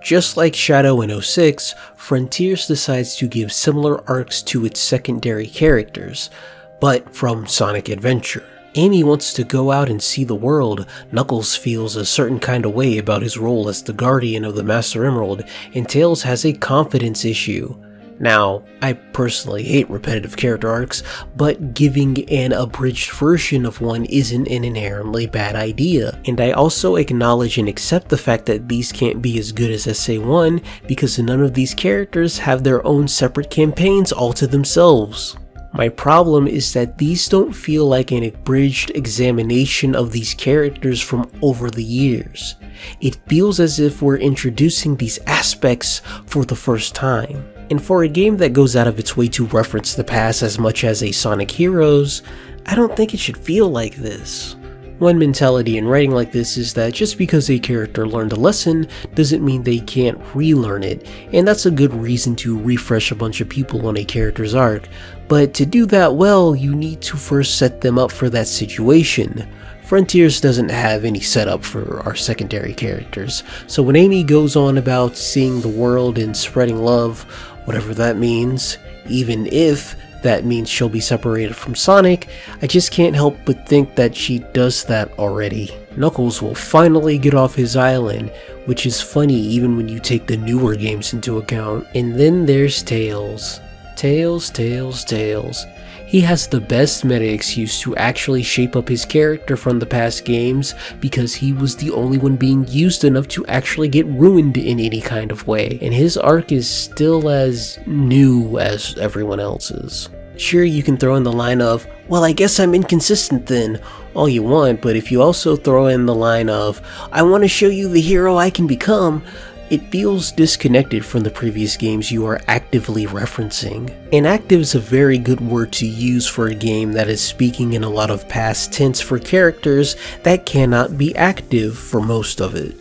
Just like Shadow in 06, Frontiers decides to give similar arcs to its secondary characters, but from Sonic Adventure. Amy wants to go out and see the world, Knuckles feels a certain kind of way about his role as the guardian of the Master Emerald, and Tails has a confidence issue. Now, I personally hate repetitive character arcs, but giving an abridged version of one isn't an inherently bad idea. And I also acknowledge and accept the fact that these can't be as good as SA1 because none of these characters have their own separate campaigns all to themselves. My problem is that these don't feel like an abridged examination of these characters from over the years. It feels as if we're introducing these aspects for the first time. And for a game that goes out of its way to reference the past as much as a Sonic Heroes, I don't think it should feel like this. One mentality in writing like this is that just because a character learned a lesson doesn't mean they can't relearn it, and that's a good reason to refresh a bunch of people on a character's arc, but to do that well, you need to first set them up for that situation. Frontiers doesn't have any setup for our secondary characters, so when Amy goes on about seeing the world and spreading love, whatever that means, even if that means she'll be separated from Sonic, I just can't help but think that she does that already. Knuckles will finally get off his island, which is funny even when you take the newer games into account. And then there's Tails. Tails. He has the best meta excuse to actually shape up his character from the past games because he was the only one being used enough to actually get ruined in any kind of way, and his arc is still as new as everyone else's. Sure, you can throw in the line of, well, I guess I'm inconsistent then, all you want, but if you also throw in the line of, I want to show you the hero I can become, it feels disconnected from the previous games you are actively referencing. And active is a very good word to use for a game that is speaking in a lot of past tense for characters that cannot be active for most of it.